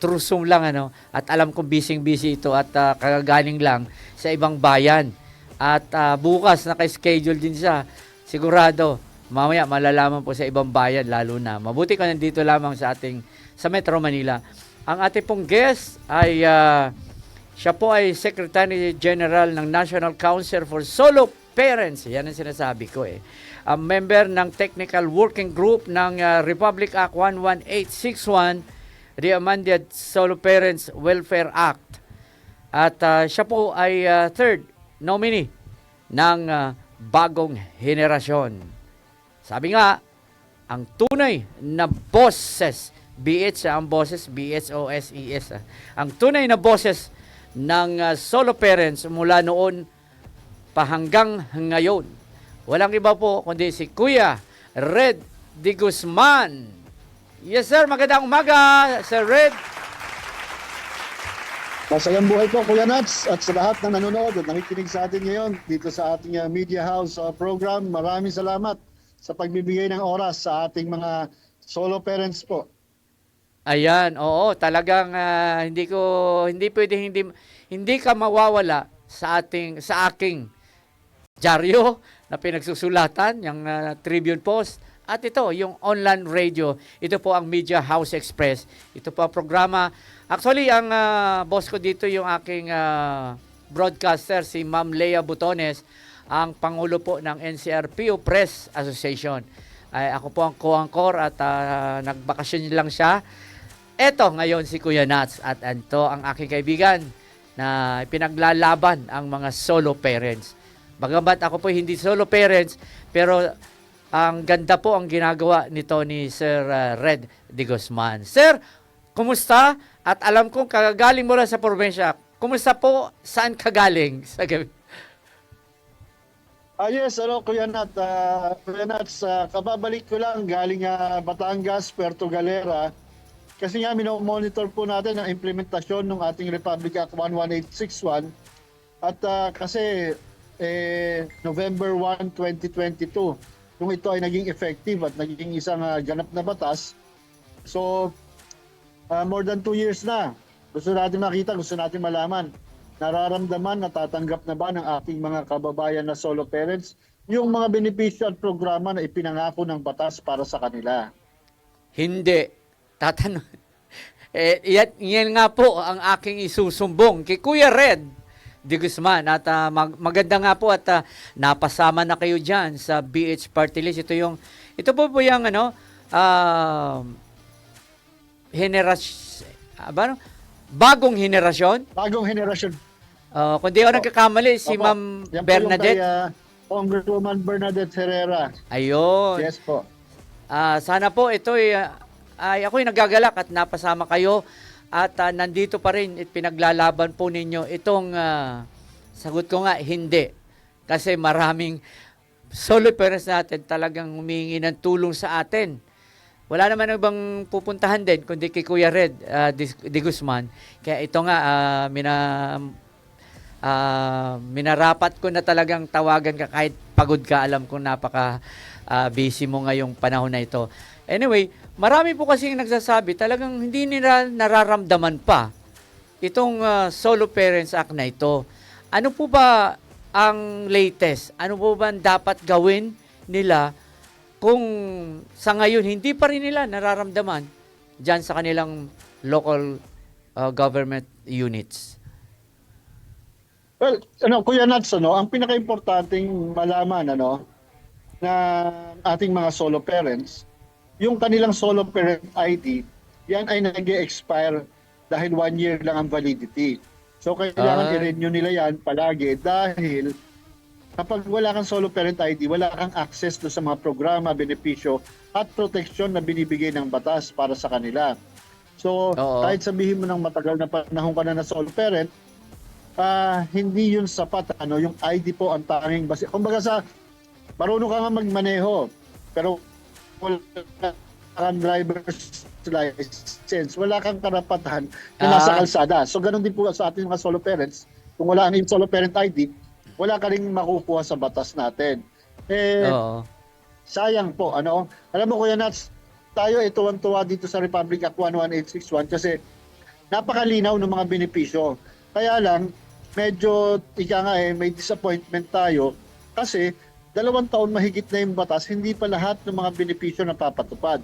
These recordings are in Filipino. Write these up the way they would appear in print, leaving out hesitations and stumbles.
trusong lang ano, at alam kong busy ito at kagagaling lang sa ibang bayan. At bukas naka-schedule din siya. Sigurado, mamaya malalaman po sa ibang bayan lalo na. Mabuti ka nandito lamang sa Metro Manila. Ang ating pong guest ay siya po ay Secretary General ng National Council for Solo Parents. Yan ang sinasabi ko eh. Member ng Technical Working Group ng Republic Act 11861, the Amended Solo Parents Welfare Act. At siya po ay third nominee ng bagong henerasyon. Sabi nga, ang tunay na boses, BH ang boses, BHOSES, ang tunay na boses ng solo parents mula noon pa hanggang ngayon. Walang iba po kundi si Kuya Red de Guzman. Yes sir, magandang umaga, Sir Red. Masayang buhay po, Kuya Nats, at sa lahat na nanonood at nakikinig sa atin ngayon dito sa ating Media House program. Maraming salamat sa pagbibigay ng oras sa ating mga solo parents po. Ayan, oo, talagang hindi ka mawawala sa aking dyaryo na pinagsusulatan, yung Tribune Post, at ito, yung online radio. Ito po ang Media House Express. Ito po ang programa. Actually, ang boss ko dito, yung aking broadcaster, si Ma'am Lea Butones, ang Pangulo po ng NCRPO Press Association. Ako po ang co-anchor at nagbakasyon lang siya. Eto, ngayon si Kuya Nats at ito ang aking kaibigan na pinaglalaban ang mga solo parents. Bagamat ako po hindi solo parents, pero ang ganda po ang ginagawa nito ni Sir Red de Guzman. Sir, kumusta? At alam kong kagaling mo lang sa probinsya. Kumusta po? Saan ka galing? Yes, Kuya Nat. Kuya Nats, kababalik ko lang galing Batangas, Puerto Galera. Kasi nga, minomonitor po natin ang implementasyon ng ating Republic Act 11861. At kasi November 1, 2022, kung ito ay naging effective at naging isang ganap na batas. So, more than 2 years na. Gusto natin makita, gusto natin malaman. Nararamdaman, natatanggap na ba ng ating mga kababayan na solo parents yung mga benepisyo at programa na ipinangako ng batas para sa kanila? Hindi. Tatanong. Yan nga po ang aking isusumbong kay Kuya Red de Guzman. At maganda nga po at napasama na kayo dyan sa BH Party List. Ito po yung bagong henerasyon. Bagong henerasyon. Kung di ako nagkakamali, si Ma'am Bernadette. Yan po yung kay Congresswoman Bernadette Herrera. Ayun. Yes po. Sana po ito ay ako'y nagagalak at napasama kayo at nandito pa rin at pinaglalaban po ninyo itong sagot ko nga hindi, kasi maraming solo parents natin talagang humingi ng tulong sa atin. Wala naman ibang pupuntahan din kundi kay Kuya Red de Guzman. Kaya ito nga minarapat ko na talagang tawagan ka kahit pagod ka. Alam kong napaka busy mo ngayong panahon na ito. Anyway, marami po kasi nagsasabi talagang hindi nila nararamdaman pa itong Solo Parents Act na ito. Ano po ba ang latest? Ano po ba ang dapat gawin nila kung sa ngayon hindi pa rin nila nararamdaman dyan sa kanilang local government units? Well, Kuya Nats, ang pinaka-importanting malaman na ating mga solo parents, yung kanilang solo parent ID, yan ay nag-expire dahil 1 year lang ang validity. So kailangan i-renew nila yan palagi dahil kapag wala kang solo parent ID, wala kang access do sa mga programa, benepisyo at proteksyon na binibigay ng batas para sa kanila. So kahit sabihin mo ng matagal na panahon ka na solo parent, hindi yun sapat. Yung ID po ang tanging base. Kumbaga marunong ka nga magmaneho, pero wala kang driver's license, wala kang karapatan na nasa kalsada. So ganun din po sa ating mga solo parents. Kung wala ang solo parent ID, wala ka rin makukuha sa batas natin. Sayang po. Alam mo, Kuya Nats, tayo tuwan-tuwa dito sa Republic Act 11861 kasi napakalinaw ng mga benepisyo. Kaya lang, medyo, may disappointment tayo kasi 2 taon mahigit na yung batas, hindi pa lahat ng mga benepisyo napapatupad.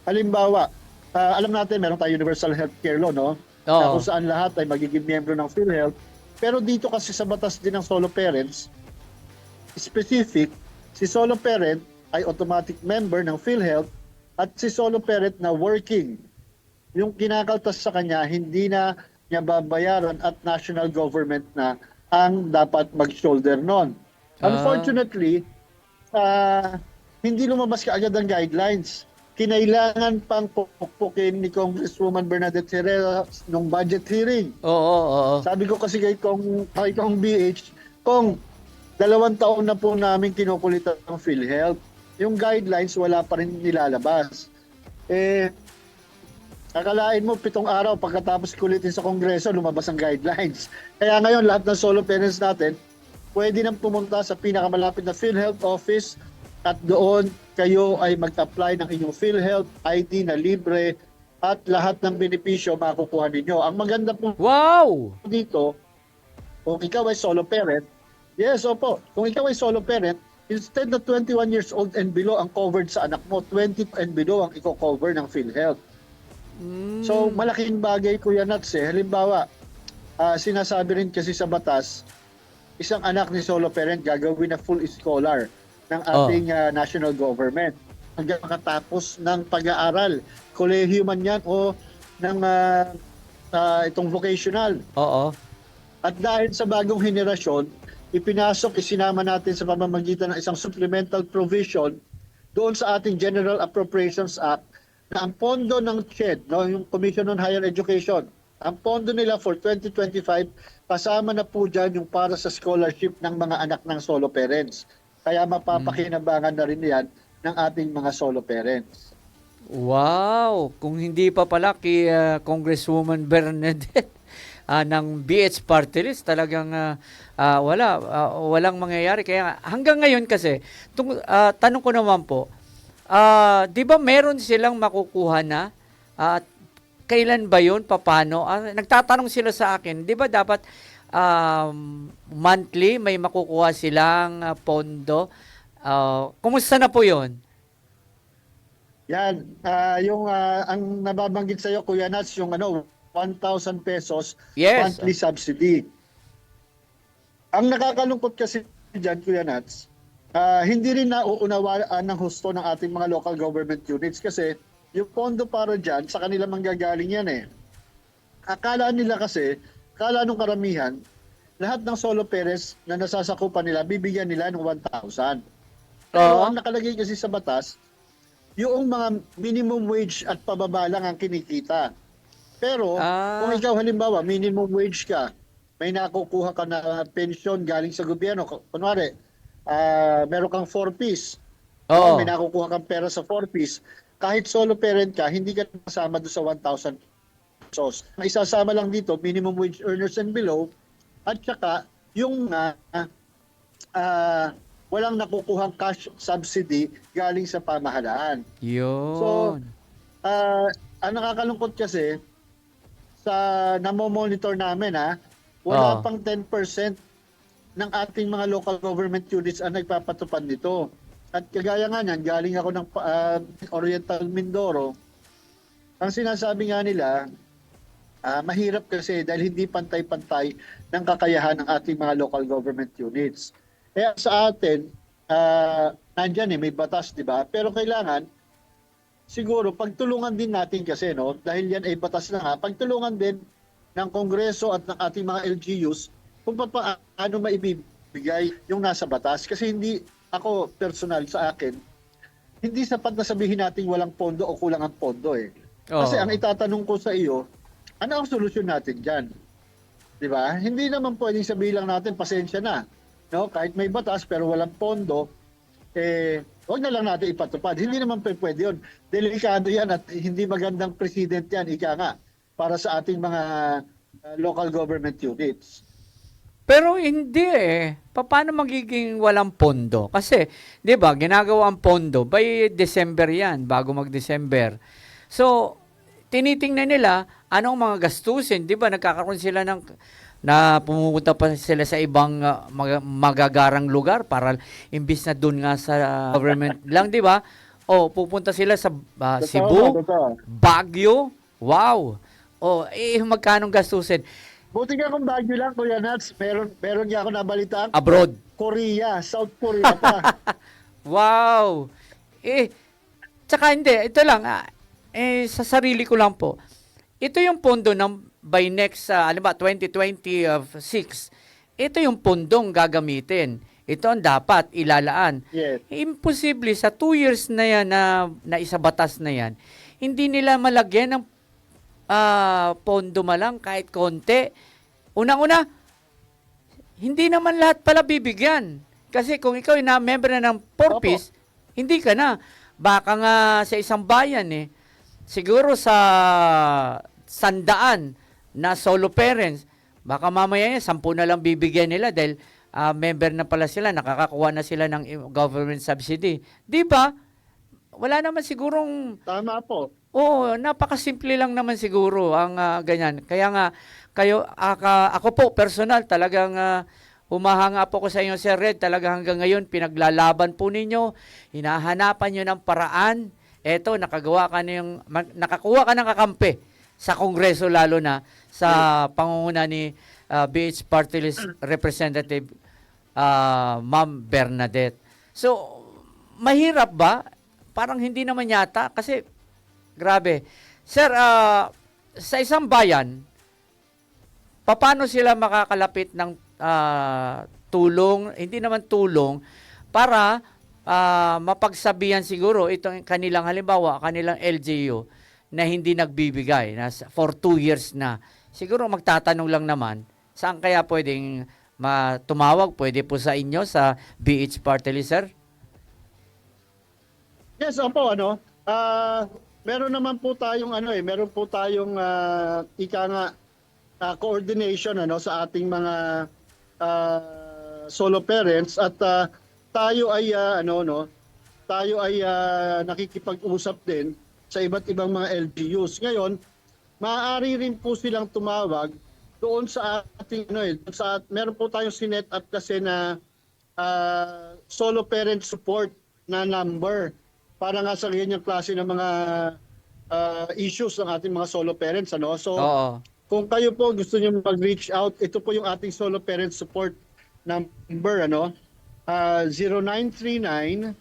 Halimbawa, alam natin meron tayong universal healthcare law, no? Na Oo. kung saan lahat ay magiging miyembro ng PhilHealth. Pero dito kasi sa batas din ng solo parents, specific, si solo parent ay automatic member ng PhilHealth at si solo parent na working, yung kinakaltas sa kanya, hindi na niya babayaran at national government na ang dapat mag-shoulder nun. Ah, Unfortunately, hindi lumabas kaagad ang guidelines. Kinailangan pang pukpukin ni Congresswoman Bernadette Herrera nung budget hearing. oo, oo. Sabi ko kasi kay Kong BH, Kong, 2 taon na po namin kinukulitan ng PhilHealth. Yung guidelines wala pa rin nilalabas. Akalain mo 7 araw pagkatapos kulitin sa Kongreso, lumabas ang guidelines. Kaya ngayon lahat ng solo parents natin, pwede nang pumunta sa pinakamalapit na PhilHealth office at doon kayo ay mag-apply ng inyong PhilHealth ID na libre at lahat ng benepisyo makukuha ninyo. Ang maganda po Wow! dito, kung ikaw ay solo parent, yes, opo, kung ikaw ay solo parent, instead na 21 years old and below ang covered sa anak mo, 20 and below ang i-cover ng PhilHealth. Mm. So, malaking bagay, Kuya Nats, eh. Halimbawa, sinasabi rin kasi sa batas, isang anak ni solo parent gagawin na full scholar ng ating national government hanggang makatapos ng pag-aaral. Kolehiyo man yan o ng itong vocational. Oo. At dahil sa bagong henerasyon, isinama natin sa pamamagitan ng isang supplemental provision doon sa ating General Appropriations Act na ang pondo ng CHED, no, yung Commission on Higher Education, ang pondo nila for 2025, kasama na po dyan yung para sa scholarship ng mga anak ng solo parents. Kaya mapapakinabangan na rin yan ng ating mga solo parents. Wow! Kung hindi pa pala kay Congresswoman Bernadette ng BH Party List, talagang walang mangyayari. Kaya hanggang ngayon kasi, tanong ko naman po, di ba meron silang makukuha na? At kailan ba yun? Paano? Nagtatanong sila sa akin, di ba dapat monthly may makukuha silang pondo? Kumusta na po yun? Yan, ang nababanggit sa iyo, Kuya Nats, yung 1,000 pesos Yes. monthly subsidy. Ang nakakalungkot kasi diyan, Kuya Nats, hindi rin nauunawaan ng husto ng ating mga local government units kasi yung pondo para diyan sa kanila manggagaling yan eh. Akala nung karamihan, lahat ng solo parents na nasasakupan nila, bibigyan nila ng 1,000. Pero ang nakalagay kasi sa batas, yung mga minimum wage at pababa lang ang kinikita. Pero kung ikaw halimbawa minimum wage ka, may nakukuha ka na pension galing sa gobyerno. Kunwari, meron kang 4-piece. Oo. May nakukuha kang pera sa 4-piece. Kahit solo parent ka, hindi ka kasama doon sa 1,000 pesos. Ang isasama lang dito, minimum wage earners and below, at saka yung walang nakukuhang cash subsidy galing sa pamahalaan. Yun. So, ang nakakalungkot kasi, sa namomonitor namin wala pang 10% ng ating mga local government units ang nagpapatupad nito. At kagaya nga niyan, galing ako ng Oriental Mindoro, ang sinasabi nga nila, mahirap kasi dahil hindi pantay-pantay ng kakayahan ng ating mga local government units. Kaya sa atin, nandyan may batas, di ba? Pero kailangan, siguro, pagtulungan din natin kasi, no? Dahil yan ay batas na pagtulungan din ng Kongreso at ng ating mga LGUs kung paano maibibigay yung nasa batas. Kasi hindi, ako personal sa akin, hindi sapat na sabihin natin walang pondo o kulang ang pondo eh. Kasi ang itatanong ko sa iyo, ano ang solusyon natin dyan? Di ba? Hindi naman pwedeng sabihin lang natin, pasensya na. No? Kahit may batas pero walang pondo, huwag na lang natin ipatupad. Hindi naman pwede yun. Delikado yan at hindi magandang president yan, ika nga, para sa ating mga local government units. Pero hindi Paano magiging walang pondo? Kasi, di ba, ginagawa ang pondo by December yan, bago mag-December. So, tinitingnan nila, anong mga gastusin, 'di ba? Nagkakaroon sila ng na pumupunta pa sila sa ibang magagarang lugar para imbis na doon nga sa government lang, 'di ba? O pupunta sila sa Cebu, Totoo. Baguio. Wow. O magkano gastusin Buti nga kung Baguio lang, Kuya Nats, meron niya ako nabalitaan. abroad? Korea, South Korea pa. Wow. Tsaka hindi, ito lang, sa sarili ko lang po. Ito yung pondo ng by next, 2026, ito yung pondong gagamitin. Ito ang dapat ilalaan. Yes. Imposible sa 2 years na yan, na isabatas na yan, hindi nila malagyan ng pondo malang kahit konti. Unang-una, hindi naman lahat pala bibigyan. Kasi kung ikaw ay na-member na ng Porpis, hindi ka na. Baka nga sa isang bayan siguro sa 100 na solo parents, baka mamaya 10 na lang bibigyan nila dahil member na pala sila, nakakakuha na sila ng government subsidy. Di ba? Wala naman sigurong... Tama po. Oo, napakasimple lang naman siguro ang ganyan. Kaya nga, ako po personal, talagang humahanga po ko sa inyo, Sir Red. Talagang hanggang ngayon, pinaglalaban po ninyo. Hinahanapan nyo ng paraan. Eto, nakakuha ka ng kakampi sa Kongreso, lalo na sa pangunguna ni BH Party List Representative Ma'am Bernadette. So, mahirap ba? Parang hindi naman yata kasi grabe. Sir, sa isang bayan, paano sila makakalapit ng tulong, hindi naman tulong, para mapagsabihan siguro itong kanilang halimbawa, kanilang LGU na hindi nagbibigay for 2 years na. Siguro magtatanong lang naman, saan kaya pwedeng tumawag? Pwede po sa inyo, sa BH Party List, sir? Yes, opo, meron naman po tayong meron po tayong coordination sa ating mga solo parents at tayo ay nakikipag-usap din sa iba't ibang mga LGUs. Ngayon, maaari rin po silang tumawag doon sa ating meron po tayong sinet up kasi na solo parent support na number para nga sa ganyang klase ng mga issues ng ating mga solo parents. So, Oo. kung kayo po gusto niyo mag-reach out, ito po yung ating solo parent support number, 0939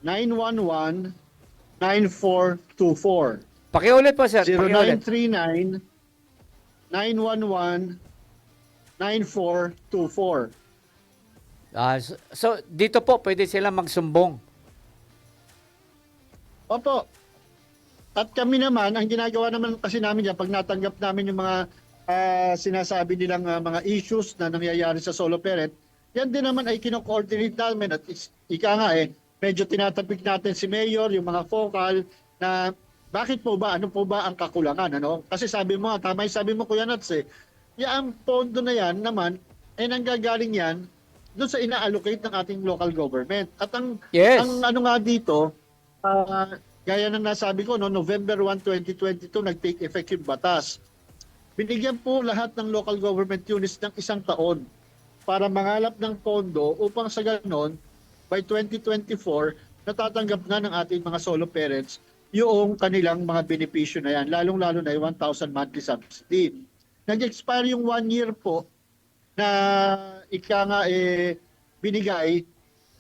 911 9424. Pakiulit po, sir. Pakiulit. 0939 911 9424. So, dito po, pwede sila magsumbong. Opo. At kami naman, ang ginagawa naman kasi namin yan, pag natanggap namin yung mga sinasabi nilang mga issues na nangyayari sa solo parent, yan din naman ay kino-coordinate namin at medyo tinatapik natin si Mayor, yung mga focal na bakit po ba, ano po ba ang kakulangan, Kasi sabi mo, tama yung sabi mo, Kuya Nats, ang pondo na yan naman, ay nanggagaling yan doon sa ina-allocate ng ating local government. At ang nga dito, gaya ng nasabi ko, November 1, 2022, nag-take effect yung batas. Binigyan po lahat ng local government units ng 1 taon para mangalap ng pondo upang sa ganon, by 2024, natatanggap na ng ating mga solo parents yung kanilang mga benepisyo na yan, lalong-lalo na yung 1,000 monthly subsidy. Nag-expire yung 1 year po na binigay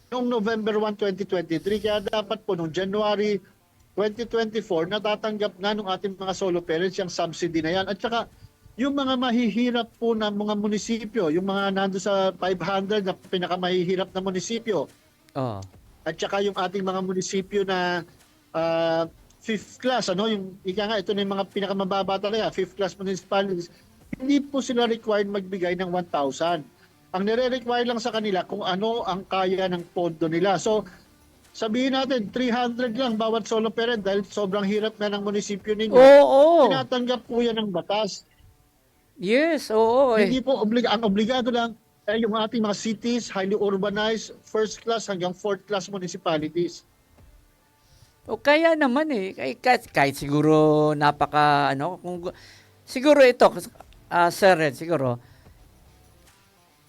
noong November 1, 2023, kaya dapat po noong January 2024, natatanggap na ng ating mga solo parents yung subsidy na yan. At saka, yung mga mahihirap po na mga munisipyo, yung mga nando sa 500 na pinakamahihirap na munisipyo, at saka yung ating mga munisipyo na 5th class, yung ito na yung mga pinakamababa talaga, 5th class municipalities, hindi po sila required magbigay ng 1,000. Ang nire-require lang sa kanila kung ano ang kaya ng pondo nila. So, sabihin natin, 300 lang bawat solo parent dahil sobrang hirap na ng munisipyo ninyo. Oo. Tinatanggap po yan ng batas. Yes, oo. Hindi po, ang obligado lang ay yung ating mga cities, highly urbanized, first class hanggang fourth class municipalities. O kaya naman eh, kahit siguro napaka, ano, siguro ito, Sir Red, siguro,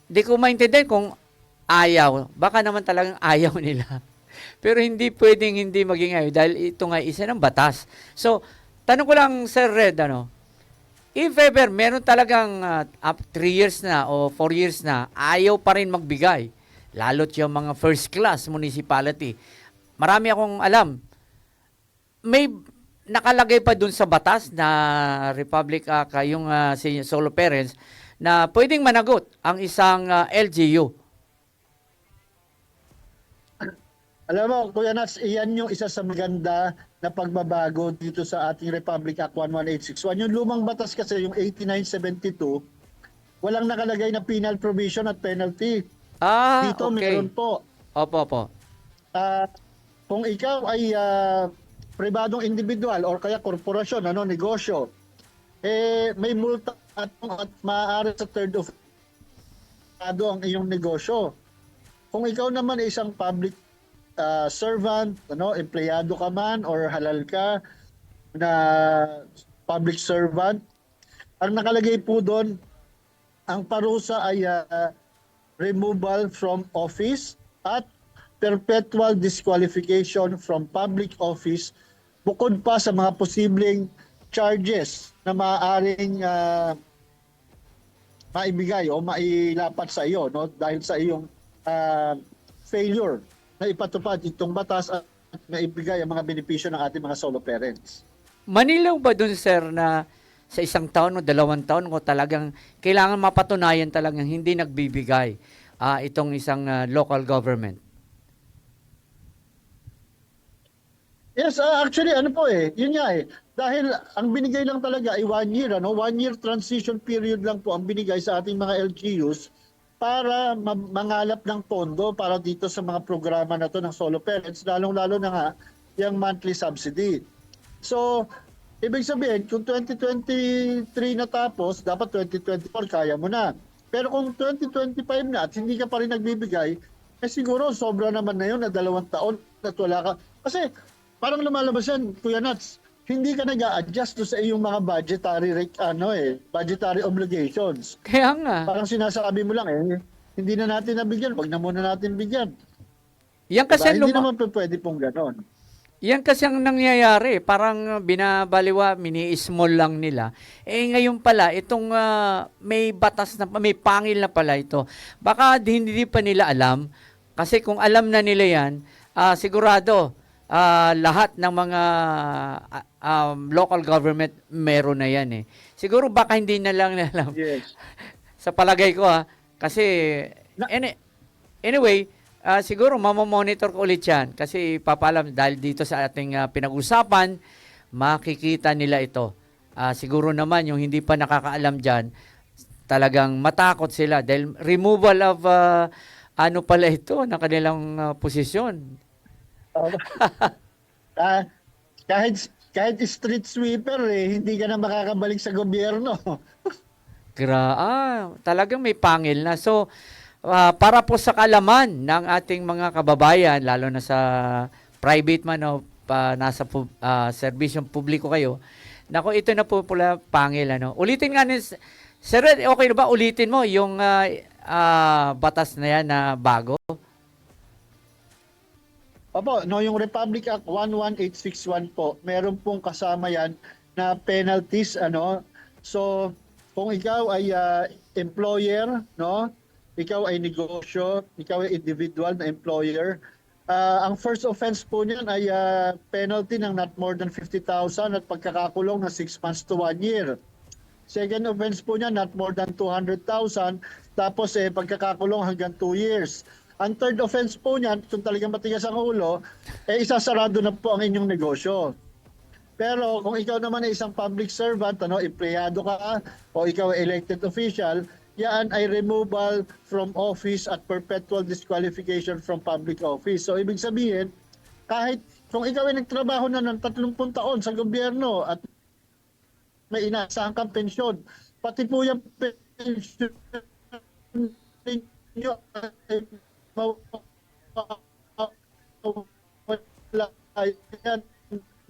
di ko maintindihan kung ayaw. Baka naman talagang ayaw nila. Pero hindi pwedeng hindi maging ayaw dahil ito nga isa ng batas. So, tanong ko lang, Sir Red, ano, if ever meron talagang 3 years na o 4 years na, ayaw pa rin magbigay, lalo't yung mga first class municipality, marami akong alam, may nakalagay pa dun sa batas na Republic Act, yung solo parents, na pwedeng managot ang isang LGU. Alam mo, Kuya Nats, iyan yung isa sa maganda na pagbabago dito sa ating Republic Act 11861. Yung lumang batas kasi, yung 8972, walang nakalagay na penal provision at penalty. Dito Okay. meron po. Opo. Ah, kung ikaw ay pribadong individual or kaya korporasyon, negosyo, may multa at maaari sa third of ang iyong negosyo. Kung ikaw naman ay isang public servant, empleyado ka man or halal ka na public servant, ang nakalagay po doon, ang parusa ay removal from office at perpetual disqualification from public office, bukod pa sa mga posibleng charges na maaaring maibigay o mailapat sa iyo, dahil sa iyong failure na ipatupad itong batas at maibigay ang mga benepisyo ng ating mga solo parents. Manilaw ba dun, sir, na sa 1 taon o 2 taon ko talagang kailangan mapatunayan talagang hindi nagbibigay itong isang local government? Yes, actually, yun nga dahil ang binigay lang talaga ay 1 year, 1 year transition period lang po ang binigay sa ating mga LGUs para mangalap ng pondo para dito sa mga programa na to ng solo parents, lalong-lalo na nga yung monthly subsidy. So, ibig sabihin, kung 2023 natapos, dapat 2024 kaya mo na. Pero kung 2025 na at hindi ka pa rin nagbibigay, siguro sobra naman na yun na 2 taon at wala ka. Kasi parang lumalabas yan, Kuya Nats, hindi ka nag-a-adjust sa iyong mga budgetary obligations. Kaya nga. Parang sinasabi mo lang hindi na natin nabigyan, wag na muna natin bigyan. Yan kasi Hindi naman pwede pong ganon. Yan kasi ang nangyayari, parang binabaliwa, mini-small lang nila. Ngayon pala, itong may batas na, may pangil na pala ito. Baka hindi pa nila alam, kasi kung alam na nila yan, sigurado, lahat ng mga local government meron na yan Siguro baka hindi na lang alam. Yes. Sa palagay ko kasi anyway, siguro mamamonitor ko ulit yan kasi papalam dahil dito sa ating pinag-usapan, makikita nila ito. Siguro naman yung hindi pa nakakaalam dyan, talagang matakot sila dahil removal of ano pala ito na kanilang posisyon. Kahit street sweeper hindi ka na makakabalik sa gobyerno. Talagang may pangil na. So, para po sa kalaman ng ating mga kababayan, lalo na sa private man o nasa serbisyong publiko kayo, nako, ito na po pula pangil. Ulitin nga ni Sir Red, okay na ba? Ulitin mo yung batas na yan na bago? Opo, yung Republic Act 11861 po, meron pong kasama yan na penalties, So, kung ikaw ay employer, ikaw ay negosyo, ikaw ay individual na employer, ang first offense po niyan ay penalty ng not more than 50,000 at pagkakakulong ng 6 months to 1 year. Second offense po niyan, not more than 200,000, tapos pagkakakulong hanggang 2 years. Ang third offense po niyan, kung talagang matigas ang ulo, isasarado na po ang inyong negosyo. Pero kung ikaw naman ay isang public servant, empleyado ka o ikaw ay elected official, yan ay removal from office at perpetual disqualification from public office. So ibig sabihin, kahit kung ikaw ay nagtrabaho na ng 30 taon sa gobyerno at may inaasahan kang pensyon, pati po yung pensyon ninyo ay yan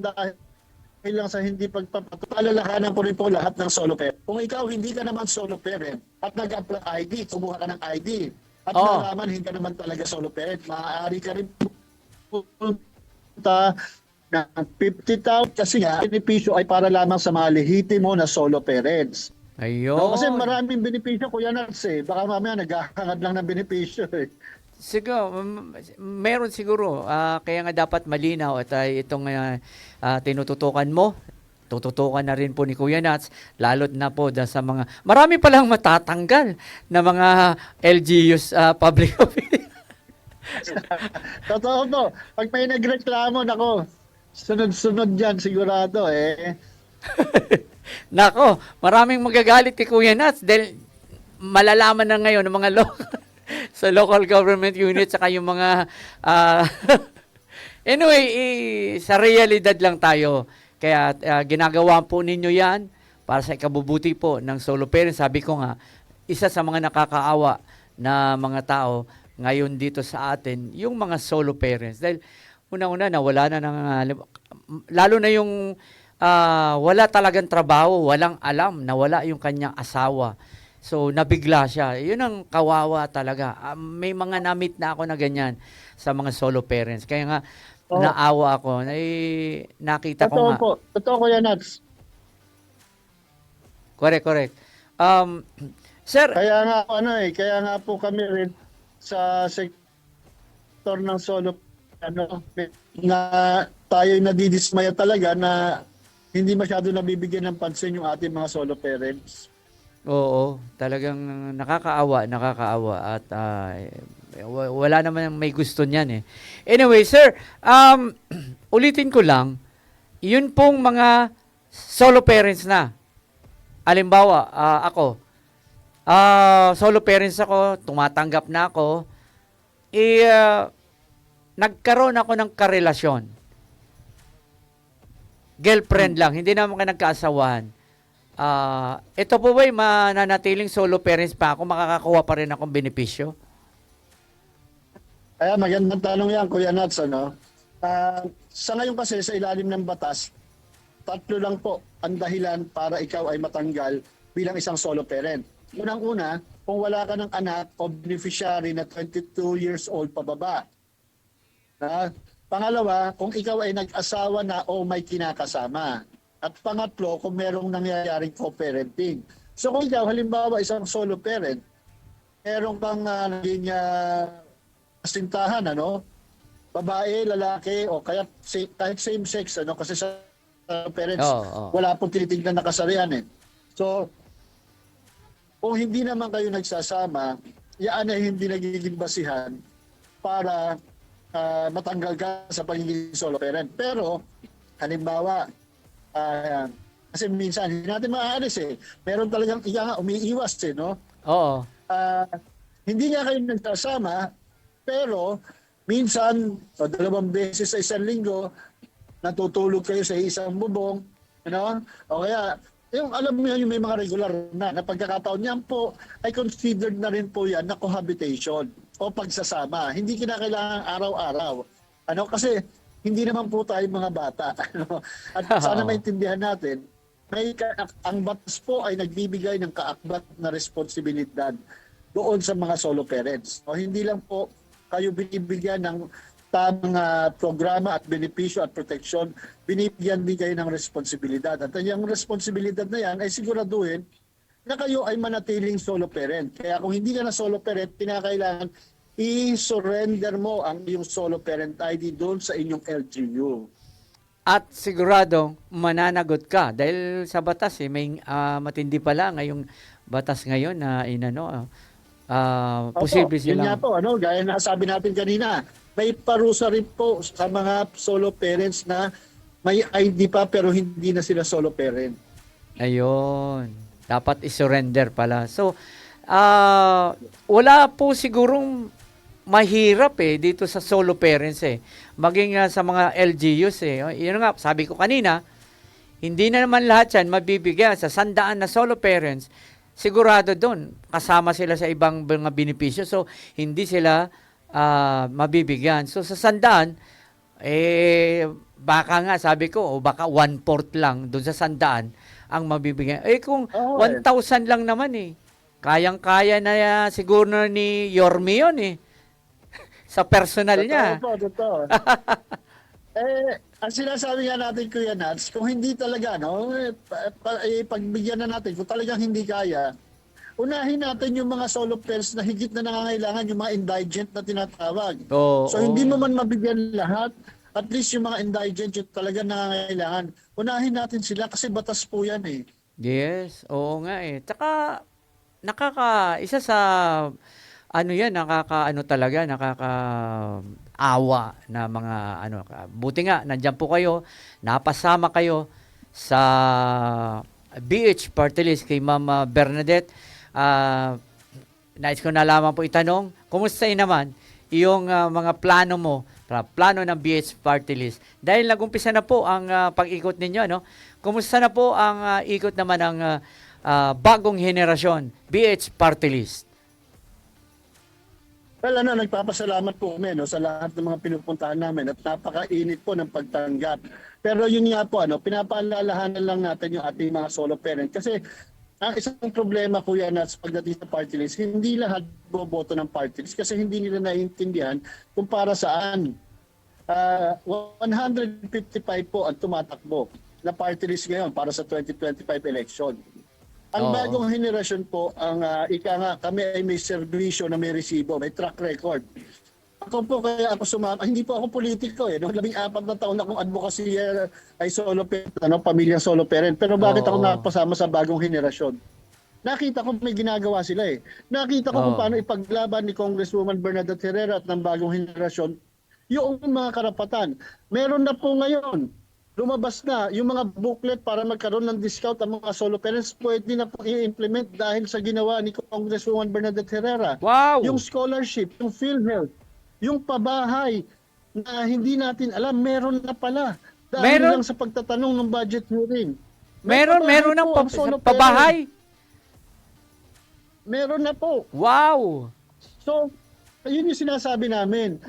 dahil lang sa hindi pagpapalalahanan ko rin po lahat ng solo parent. Kung ikaw hindi ka naman solo parent at nag-apply ID, kumuha ka ng ID, at Oo. nalaman hindi ka naman talaga solo parent, maaari ka rin punta ng 50,000 kasi nga, benepisyo ay para lamang sa mga lehitimo na solo parents. Ayun. No, kasi maraming benepisyo, Kuya Nats, eh. Baka mamaya naghahangad lang ng benepisyo. Eh. Siguro, meron siguro. Kaya nga dapat malinaw at itong tinututukan mo, tututukan na rin po ni Kuya Nats, lalo't na po sa mga, marami palang matatanggal na mga LGUs public office. Totoo po. Pag may nagreklamo, nako, sunod-sunod yan sigurado eh. Nako, maraming magagalit kay Kuya Nats dahil malalaman na ngayon ng mga sa local government units saka yung mga anyway, sa realidad lang tayo. Kaya ginagawa po ninyo yan para sa ikabubuti po ng solo parents. Sabi ko nga, isa sa mga nakakaawa na mga tao ngayon dito sa atin, yung mga solo parents. Dahil una-una nawala na ng, lalo na yung wala talagang trabaho, walang alam, nawala yung kanyang asawa. So, nabigla siya. Yun ang kawawa talaga. May mga namit na ako na ganyan sa mga solo parents. Kaya nga, Oo. naawa ako. Nakita ko Totoo nga. po. Totoo, Kuya Nats. Correct. Sir, Kaya nga po kami rin sa sektor ng solo na tayo'y nadidismaya talaga na hindi masyado nabibigyan ng pansin yung ating mga solo parents. oo, talagang nakakaawa at wala naman may gusto niyan eh. Anyway, sir, ulitin ko lang, yun pong mga solo parents na. Halimbawa, ako, solo parents ako, tumatanggap na ako, nagkaroon ako ng karelasyon. Girlfriend lang, hindi naman ka nagkaasawahan. Ito po ba'y mananatiling solo parents pa ako, makakakuha pa rin akong benepisyo? Kaya magandang tanong yan, Kuya Nats. Ano? Sa ngayon kasi sa ilalim ng batas, 3 lang po ang dahilan para ikaw ay matanggal bilang isang solo parent. Unang-una, kung wala ka ng anak o beneficiary na 22 years old pababa. Pangalawa, kung ikaw ay nag-asawa na o may kinakasama. At pangatlo, kung merong nangyayaring co-parenting. So kung ikaw, halimbawa, isang solo parent, meron kang naging kasintahan, ano? Babae, lalaki, o kahit same sex, ano? Kasi sa parents, wala pong tinitignan na kasarian eh. So, kung hindi naman kayo nagsasama, yan ay hindi nagiging basihan para matanggal ka sa pagiging solo parent. Pero, halimbawa, kasi minsan, hindi natin maaalis eh. Meron talagang umiiwas eh, no? Oo. Hindi nga kayo nagsasama, pero minsan, 2 beses sa isang linggo, natutulog kayo sa isang bubong, ano? O kaya, yung alam mo yan, yung may mga regular na pagkakataon yan po, ay considered na rin po yan na cohabitation o pagsasama. Hindi kinakailangan araw-araw. Ano? Kasi, hindi naman po tayo mga bata. Ano? At sana maintindihan natin, ang batas po ay nagbibigay ng kaakbat na responsibilidad doon sa mga solo parents. O hindi lang po kayo binibigyan ng tamang programa at benepisyo at proteksyon, binibigyan din kayo ng responsibilidad. At yung responsibilidad na yan ay siguraduhin na kayo ay manatiling solo parent. Kaya kung hindi ka na solo parent, pinakailangan i-surrender mo ang iyong solo parent ID doon sa inyong LGU. At siguradong mananagot ka dahil sa batas may matindi pala ngayong batas ngayon na posible Yun nga silang po, gaya na sabi natin kanina, may parusa rin po sa mga solo parents na may ID pa pero hindi na sila solo parent. ayun, dapat i-surrender pala. So, wala po sigurong mahirap dito sa solo parents maging sa mga LGUs yun nga, sabi ko kanina, hindi na naman lahat yan mabibigyan sa 100 na solo parents, sigurado doon, kasama sila sa ibang mga benepisyo, so hindi sila mabibigyan. So sa 100, Baka nga, sabi ko, o baka 1/4 lang doon sa 100 ang mabibigyan. Kung Oo, 1,000 lang naman kayang-kaya na siguro ni Yorme yun sa personal niya. totoo po, totoo. Ang sinasabi nga natin, Kuya Nats, kung hindi talaga, no, pagbigyan na natin, kung talagang hindi kaya, unahin natin yung mga solo parents na higit na nangangailangan, yung mga indigent na tinatawag. Oo, So hindi mo man mabigyan lahat, at least yung mga indigent yung talaga nangangailangan, unahin natin sila kasi batas po yan eh. yes, oo nga Tsaka, isa sa, nakaka-awa na mga, buti nga, nandyan po kayo, napasama kayo sa BH Party List kay Mama Bernadette. Nais ko na lamang po itanong, kumusta naman yung mga plano mo, plano ng BH Party List? Dahil nag-umpisa na po ang pag-ikot ninyo, no? Kumusta na po ang ikot naman ng bagong henerasyon, BH Party List? Well, nagpapasalamat po kami sa lahat ng mga pinupuntahan namin at napakainit po ng pagtanggap. Pero yun nga po, pinapaalalahanan lang natin yung ating mga solo parent. Kasi ang isang problema, Kuya Nats, pagdating sa party list, hindi lahat boboto ng party list kasi hindi nila naiintindihan kung para saan. 155 po ang tumatakbo na party list ngayon para sa 2025 election. Ang Oo. bagong henerasyon po, kami ay may serbisyo na may resibo, may track record. Kaya ako sumama, hindi po ako politiko Noong 14 na taon akong advocacy ay solo parent, pamilyang solo parent. Pero bakit ako Oo. napasama sa bagong henerasyon? Nakita ko may ginagawa sila Nakita ko kung Oo. paano ipaglaban ni Congresswoman Bernadette Herrera at ng bagong henerasyon yung mga karapatan. Meron na po ngayon. Lumabas na yung mga booklet para magkaroon ng discount ang mga solo parents, pwede na po i-implement dahil sa ginawa ni Congresswoman Bernadette Herrera. Wow! Yung scholarship, yung PhilHealth, yung pabahay na hindi natin alam, meron na pala. Dahil Meron? lang sa pagtatanong ng budget hearing. May Meron pabahay ng po ang solo pabahay. parent. Meron na po. Wow! So, yun yung sinasabi namin.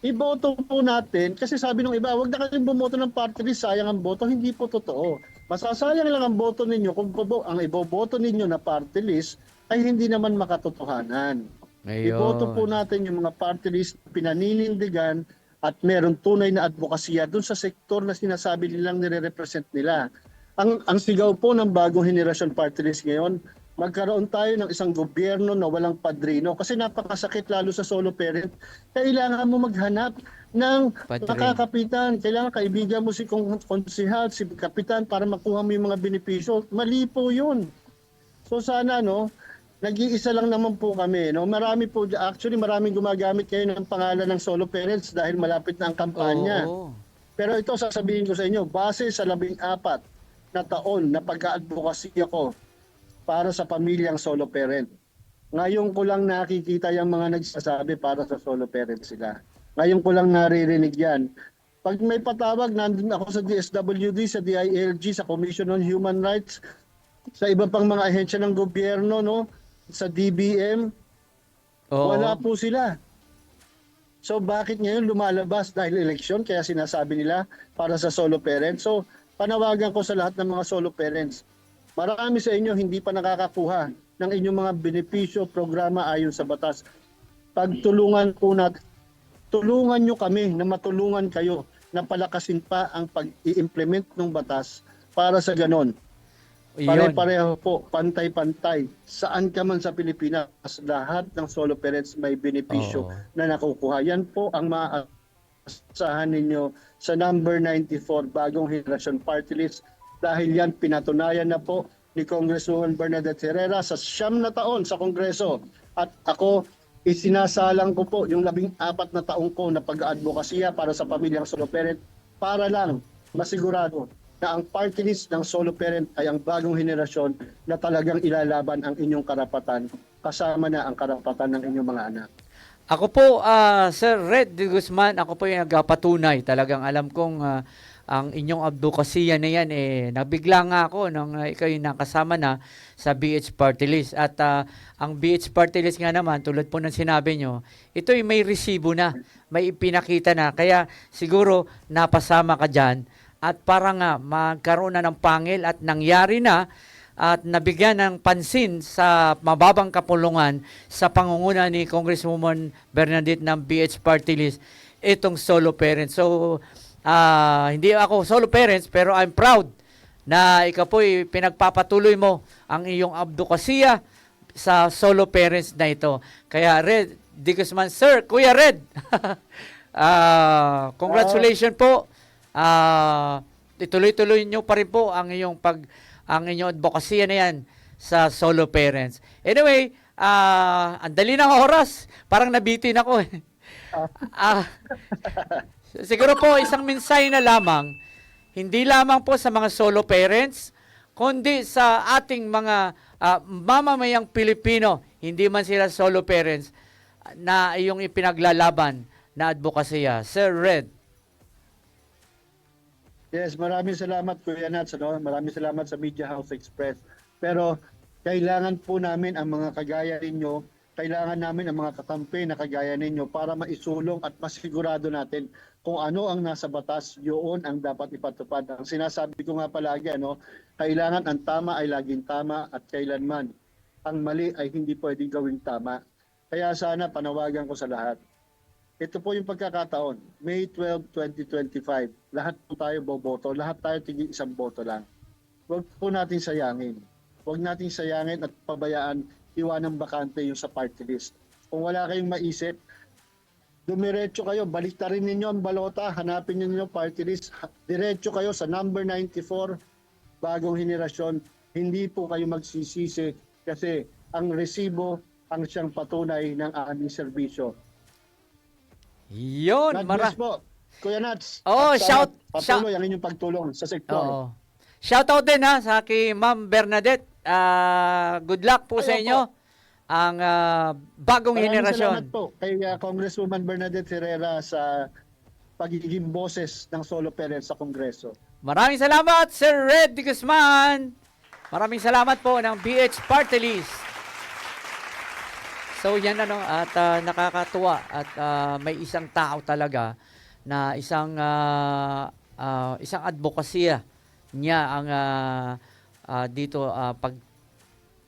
Iboto po natin, kasi sabi ng iba, wag na kayong bumoto ng party list, sayang ang boto. Hindi po totoo. Masasayang lang ang boto ninyo kung ang iboboto ninyo na party list ay hindi naman makatotohanan. Iboto po natin yung mga party list pinaninindigan at meron tunay na advokasya doon sa sektor na sinasabi nilang nire-represent nila. Ang sigaw po ng bagong henerasyon party list ngayon, magkaroon tayo ng isang gobyerno na walang padrino kasi napakasakit lalo sa solo parent. Kailangan mo maghanap ng Padrino. nakakapitan. Kailangan kaibigan mo si konsehal, si kapitan para makuha mo yung mga benepisyo. Mali po yun. So sana nag-iisa lang naman po kami. Marami po, actually maraming gumagamit kayo ng pangalan ng solo parents dahil malapit na ang kampanya. Oo. Pero ito sasabihin ko sa inyo, base sa 14 na taon na pag-advocacy ako para sa pamilyang solo parent. Ngayon ko lang nakikita yung mga nagsasabi para sa solo parent sila. Ngayon ko lang naririnig yan. Pag may patawag, nandun ako sa DSWD, sa DILG, sa Commission on Human Rights, sa iba pang mga ahensya ng gobyerno, sa DBM, Oo. wala po sila. So bakit ngayon lumalabas dahil eleksyon kaya sinasabi nila para sa solo parents? So panawagan ko sa lahat ng mga solo parents. Marami sa inyo hindi pa nakakakuha ng inyong mga benepisyo, programa ayon sa batas. Pagtulungan po natin, tulungan nyo kami na matulungan kayo na palakasin pa ang pag-i-implement ng batas para sa ganon. Iyon. Pare-pareho po, pantay-pantay. Saan ka man sa Pilipinas, lahat ng solo parents may benepisyo Oo. na nakukuha. Yan po ang maasahan ninyo sa number 94 bagong henerasyon party list. Dahil yan pinatunayan na po ni Congresswoman Bernadette Herrera sa 9 na taon sa Kongreso. At ako, isinasalang ko po yung 14 na taong ko na pag-advokasya para sa pamilyang solo parent para lang masigurado na ang party list ng solo parent ay ang bagong henerasyon na talagang ilalaban ang inyong karapatan kasama na ang karapatan ng inyong mga anak. Ako po, Sir Red de Guzman, ako po yung nagpatunay. Talagang alam kong ang inyong advokasya na yan, nabigla nga ako nung ikaw yung nakasama na sa BH Party List. At ang BH Party List nga naman, tulad po ng sinabi nyo, ito ay may resibo na, may ipinakita na. Kaya siguro napasama ka dyan at para nga magkaroon na ng pangil at nangyari na at nabigyan ng pansin sa mababang kapulungan sa pangunguna ni Congresswoman Bernadette ng BH Party List, itong solo parents. So, hindi ako solo parents, pero I'm proud na ikaw po'y pinagpapatuloy mo ang iyong advokasya sa solo parents na ito. Kaya Red D. Guzman, Sir, Kuya Red, congratulations po. Ituloy-tuloy nyo pa rin po ang inyong advokasya na yan sa solo parents. Anyway, ang dali ng oras. Parang nabitin ako eh. Siguro po isang mensahe na lamang, hindi lamang po sa mga solo parents, kundi sa ating mga mamamayang Pilipino, hindi man sila solo parents, na iyong ipinaglalaban na advokasya. Sir Red. Yes, maraming salamat Kuya Nats, ano? Maraming salamat sa Media House Express. Pero kailangan po namin ang mga kagaya ninyo, kailangan namin ang mga kakampi na kagaya ninyo para maisulong at masigurado natin kung ano ang nasa batas, yun ang dapat ipatupad. Ang sinasabi ko nga palagi, ano, kailangan ang tama ay laging tama at kailanman ang mali ay hindi pwedeng gawing tama. Kaya sana panawagan ko sa lahat. Ito po yung pagkakataon, May 12, 2025. Lahat po tayo boboto, lahat tayo tigil isang boto lang. Huwag po natin sayangin. Huwag natin sayangin at pabayaan iwanang bakante yung sa party list. Kung wala kayong maisip, dumiretso kayo, baliktarin ninyo ang balota, hanapin ninyo party list, diretso kayo sa number 94, bagong henerasyon. Hindi po kayo magsisisi kasi ang resibo ang siyang patunay ng aming serbisyo. Yun, God bless po. Kuya Nats. Oh, at shout- patuloy ang inyong pagtulong sa sektor. Oo. Shoutout din ha sa kay Ma'am Bernadette. Good luck po sa Ayaw inyo. Ang bagong Maraming henerasyon. salamat po kay Congresswoman Bernadette Herrera sa pagiging boses ng solo parents sa Kongreso. Maraming salamat, Sir Red D. Guzman. Maraming salamat po ng BH Party List. So yan ano, at nakakatuwa at may isang tao talaga na isang advokasya niya ang dito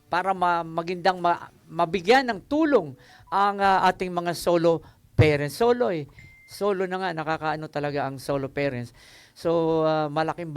para magindang mabigyan ng tulong ang ating mga solo parents. Solo na nga, nakakaano talaga ang solo parents. So malaking